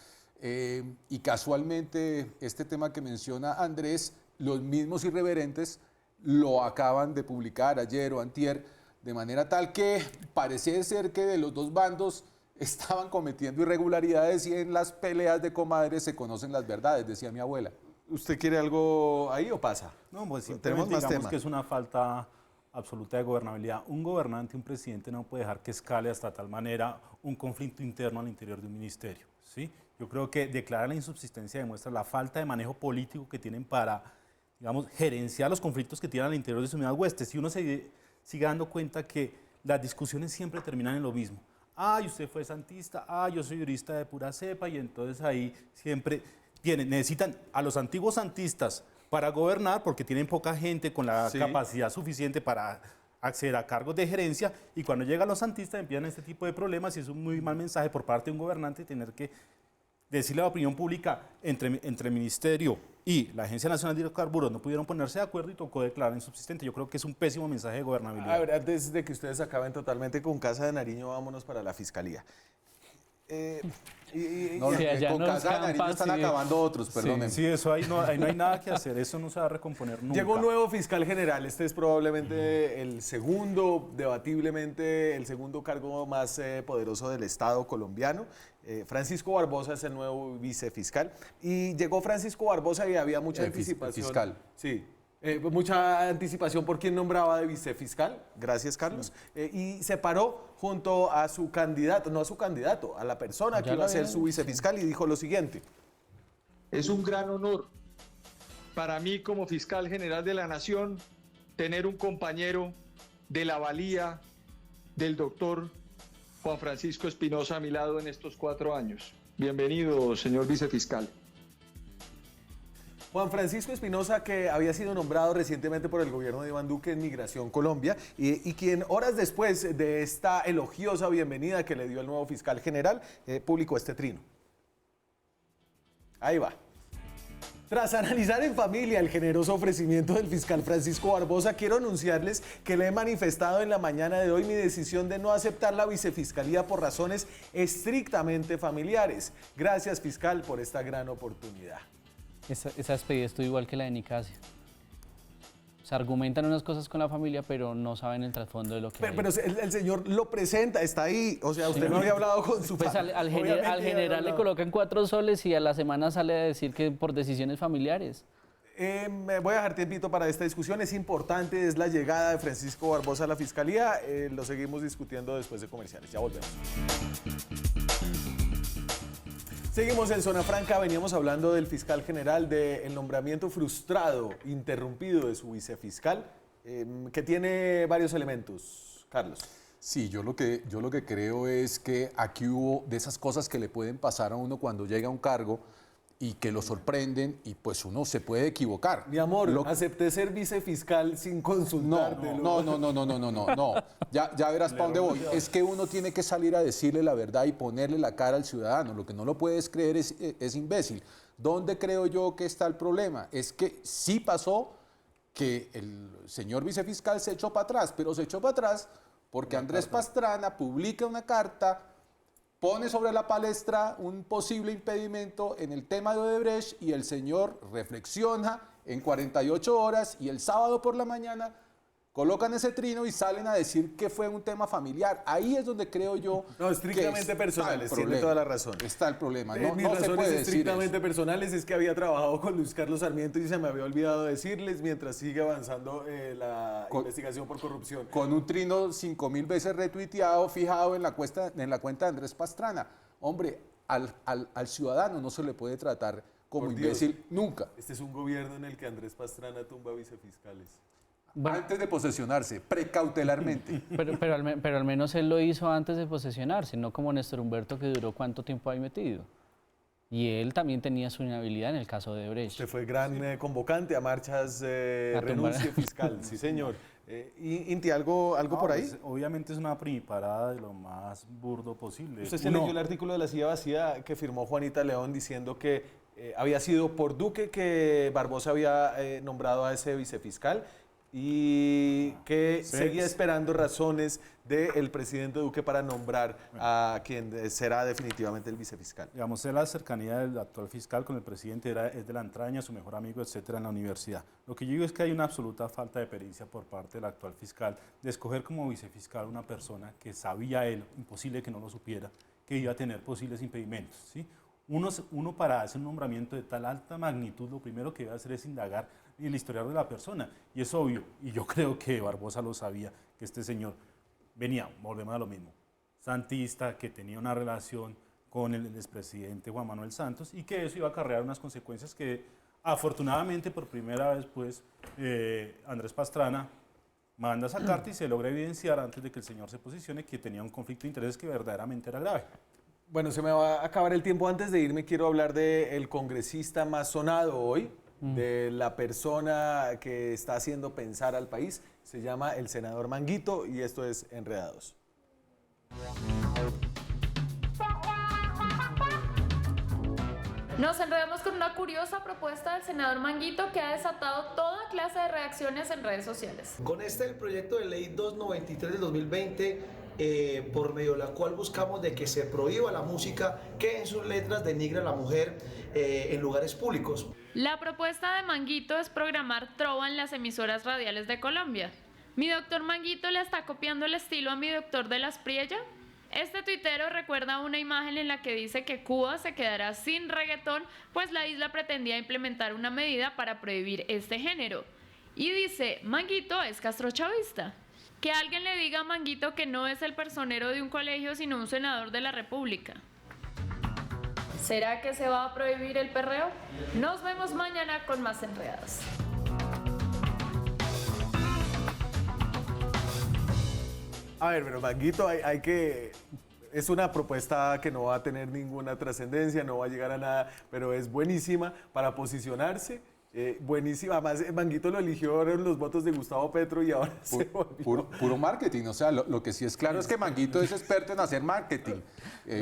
y casualmente este tema que menciona Andrés, los mismos irreverentes lo acaban de publicar ayer o antier, de manera tal que parece ser que de los dos bandos estaban cometiendo irregularidades y en las peleas de comadres se conocen las verdades, decía mi abuela. ¿Usted quiere algo ahí o pasa? No, pues tenemos más temas. Que es una falta absoluta de gobernabilidad. Un gobernante, un presidente no puede dejar que escale hasta tal manera un conflicto interno al interior de un ministerio, ¿sí? Yo creo que declarar la insubsistencia demuestra la falta de manejo político que tienen para, digamos, gerenciar los conflictos que tienen al interior de sus mismas huestes. Si uno sigue dando cuenta que las discusiones siempre terminan en lo mismo. Ay, usted fue santista, yo soy jurista de pura cepa, y entonces ahí siempre necesitan a los antiguos santistas para gobernar porque tienen poca gente con la capacidad suficiente para acceder a cargos de gerencia, y cuando llegan los santistas empiezan este tipo de problemas, y es un muy mal mensaje por parte de un gobernante tener que decirle a la opinión pública entre el ministerio y la Agencia Nacional de Hidrocarburos no pudieron ponerse de acuerdo y tocó declarar insubsistente. Yo creo que es un pésimo mensaje de gobernabilidad. A ver, antes de que ustedes acaben totalmente con Casa de Nariño, vámonos para la Fiscalía. Con Casa de Nariño están acabando otros, perdónenme. Sí, eso ahí no hay nada que hacer, eso no se va a recomponer nunca. Llegó un nuevo fiscal general, este es probablemente el segundo, debatiblemente, el segundo cargo más poderoso del Estado colombiano. Francisco Barbosa es el nuevo vicefiscal, y llegó Francisco Barbosa y había mucha anticipación. Fiscal. Sí. Mucha anticipación por quién nombraba de vicefiscal, gracias Carlos, y se paró junto a su candidato, no a su candidato, a la persona que iba a ser su vicefiscal, y dijo lo siguiente. Es un gran honor para mí como fiscal general de la Nación tener un compañero de la valía del doctor Juan Francisco Espinosa a mi lado en estos 4 años. Bienvenido, señor vicefiscal. Juan Francisco Espinosa, que había sido nombrado recientemente por el gobierno de Iván Duque en Migración Colombia, y quien horas después de esta elogiosa bienvenida que le dio el nuevo fiscal general, publicó este trino. Ahí va. Tras analizar en familia el generoso ofrecimiento del fiscal Francisco Barbosa, quiero anunciarles que le he manifestado en la mañana de hoy mi decisión de no aceptar la vicefiscalía por razones estrictamente familiares. Gracias, fiscal, por esta gran oportunidad. Esa despedida estuvo igual que la de Nicasia. Se argumentan unas cosas con la familia, pero no saben el trasfondo de lo que hay. Pero el señor lo presenta, está ahí. O sea, usted no había hablado con su familia. Pues al general le colocan 4 soles y a la semana sale a decir que por decisiones familiares. Me voy a dejar tiempito para esta discusión. Es importante, es la llegada de Francisco Barbosa a la Fiscalía. Lo seguimos discutiendo después de comerciales. Ya volvemos. Seguimos en Zona Franca. Veníamos hablando del fiscal general, del nombramiento frustrado, interrumpido de su vicefiscal, que tiene varios elementos. Carlos. Sí, yo lo que creo es que aquí hubo de esas cosas que le pueden pasar a uno cuando llega a un cargo y que lo sorprenden y pues uno se puede equivocar. Mi amor, acepté ser vicefiscal sin consultarte. No. Ya verás para dónde voy. Es que uno tiene que salir a decirle la verdad y ponerle la cara al ciudadano. Lo que no lo puedes creer es imbécil. ¿Dónde creo yo que está el problema? Es que sí pasó que el señor vicefiscal se echó para atrás, pero se echó para atrás porque Andrés Pastrana publica una carta, pone sobre la palestra un posible impedimento en el tema de Odebrecht y el señor reflexiona en 48 horas y el sábado por la mañana colocan ese trino y salen a decir que fue un tema familiar. Ahí es donde creo yo no, estrictamente personales, tiene toda la razón. Está el problema. Mis razones estrictamente personales es que había trabajado con Luis Carlos Sarmiento y se me había olvidado decirles mientras sigue avanzando la investigación por corrupción. Con un trino 5.000 veces retuiteado, fijado en la cuenta de Andrés Pastrana. Hombre, al ciudadano no se le puede tratar como imbécil nunca. Este es un gobierno en el que Andrés Pastrana tumba vicefiscales. Bueno, antes de posesionarse, precautelarmente. Pero al menos él lo hizo antes de posesionarse, no como Néstor Humberto que duró cuánto tiempo ahí metido. Y él también tenía su inhabilidad en el caso de Odebrecht. Usted fue gran convocante a marchas renuncie fiscal, sí señor. Inti, ¿algo por ahí? Pues, obviamente es una primiparada de lo más burdo posible. Usted se leyó el artículo de La Silla Vacía que firmó Juanita León diciendo que había sido por Duque que Barbosa había nombrado a ese vicefiscal y que seguía esperando razones del presidente Duque para nombrar a quien será definitivamente el vicefiscal. Digamos, la cercanía del actual fiscal con el presidente es de la entraña, su mejor amigo, etcétera, en la universidad. Lo que yo digo es que hay una absoluta falta de pericia por parte del actual fiscal de escoger como vicefiscal una persona que sabía él, imposible que no lo supiera, que iba a tener posibles impedimentos, ¿sí? Uno para hacer un nombramiento de tal alta magnitud, lo primero que debe hacer es indagar el historial de la persona. Y es obvio, y yo creo que Barbosa lo sabía, que este señor venía, volvemos a lo mismo, santista, que tenía una relación con el expresidente Juan Manuel Santos y que eso iba a acarrear unas consecuencias que afortunadamente por primera vez pues Andrés Pastrana manda esa carta y se logra evidenciar antes de que el señor se posicione que tenía un conflicto de intereses que verdaderamente era grave. Bueno, se me va a acabar el tiempo. Antes de irme, quiero hablar del congresista más sonado hoy, de la persona que está haciendo pensar al país. Se llama el senador Manguito y esto es Enredados. Nos enredamos con una curiosa propuesta del senador Manguito que ha desatado toda clase de reacciones en redes sociales. Con el proyecto de ley 293 del 2020, por medio de la cual buscamos de que se prohíba la música que en sus letras denigra a la mujer en lugares públicos. La propuesta de Manguito es programar trova en las emisoras radiales de Colombia. ¿Mi doctor Manguito le está copiando el estilo a mi doctor de las Priella? Este tuitero recuerda una imagen en la que dice que Cuba se quedará sin reggaetón, pues la isla pretendía implementar una medida para prohibir este género. Y dice, Manguito es castrochavista. Que alguien le diga a Manguito que no es el personero de un colegio, sino un senador de la República. ¿Será que se va a prohibir el perreo? Nos vemos mañana con más Enredados. A ver, pero Manguito, hay que... Es una propuesta que no va a tener ninguna trascendencia, no va a llegar a nada, pero es buenísima para posicionarse. Buenísima. Además, Manguito lo eligió en los votos de Gustavo Petro y ahora se volvió. Puro marketing. O sea, lo que sí es claro es que Manguito es experto en hacer marketing.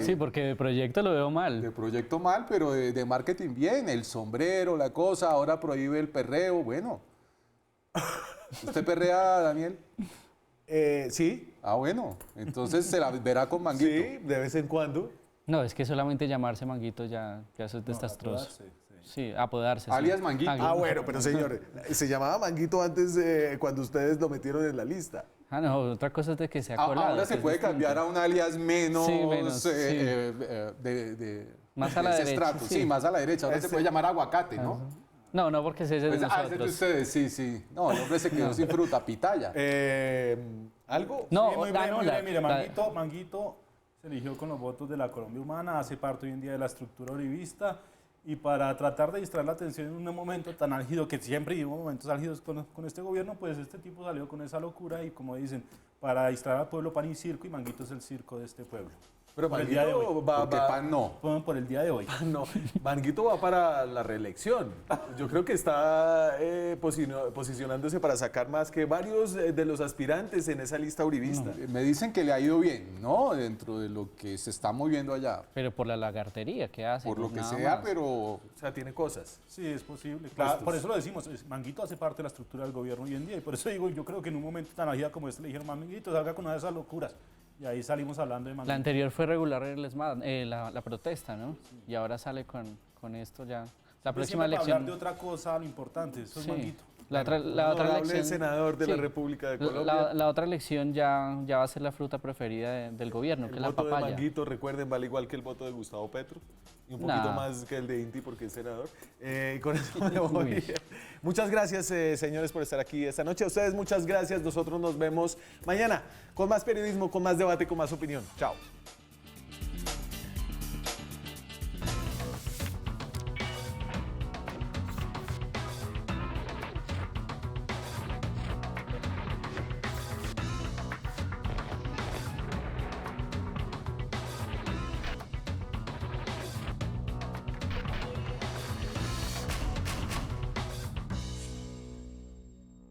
Sí, porque de proyecto lo veo mal. De proyecto mal, pero de marketing bien. El sombrero, la cosa, ahora prohíbe el perreo. Bueno. ¿Usted perrea, Daniel? Sí. Ah, bueno. Entonces se la verá con Manguito. Sí, de vez en cuando. No, es que solamente llamarse Manguito ya eso es desastroso. Sí, apodarse. Alias Manguito. Ah, bueno, pero señor, se llamaba Manguito antes cuando ustedes lo metieron en la lista. Ah, no, otra cosa es de que se ha colado. Ahora se puede cambiar a un alias menos, más a la derecha. estrato. Sí, más a la derecha. Ahora se puede llamar Aguacate, ¿no? No, no, porque ese es de Pues, ese es de nosotros. ustedes, sí, sí. No, el hombre se quedó sin fruta, pitaya. ¿Algo? No, Sí, muy ganó breve, mire, la- Manguito se eligió con los votos de la Colombia Humana, hace parte hoy en día de la estructura uribista, y para tratar de distraer la atención en un momento tan álgido, que siempre hubo momentos álgidos con este gobierno, pues este tipo salió con esa locura y, como dicen, para distraer al pueblo, pan y circo, y Manguito es el circo de este pueblo. Pero Por el día de hoy. Manguito Porque pan no. Por el día de hoy. No, Manguito va para la reelección. Yo creo que está posicionándose para sacar más que varios de los aspirantes en esa lista uribista. Me dicen que le ha ido bien, ¿no? Dentro de lo que se está moviendo allá. Pero por la lagartería que hace. Por lo que nada sea, más. pero O sea, tiene cosas. Sí, es posible. Claro, por eso lo decimos, Manguito hace parte de la estructura del gobierno hoy en día, y por eso digo, yo creo que en un momento tan álgido como este le dijeron, Manguito, salga con una de esas locuras. Y ahí salimos hablando de Manguito. La anterior fue regular la protesta, ¿no? Y ahora sale con esto ya. La Pues próxima siempre para hablar elección. de otra cosa, lo importante, eso es Sí. Manguito. La otra Honorable elección. senador de la sí. República de Colombia. La otra elección ya va a ser la fruta preferida del gobierno, que El es la voto de papaya. Manguito, recuerden, vale igual que el voto de Gustavo Petro. Y un poquito más que el de Inti porque es senador. Con eso me voy. Muchas gracias, señores, por estar aquí esta noche. A ustedes muchas gracias. Nosotros nos vemos mañana con más periodismo, con más debate, con más opinión. Chao.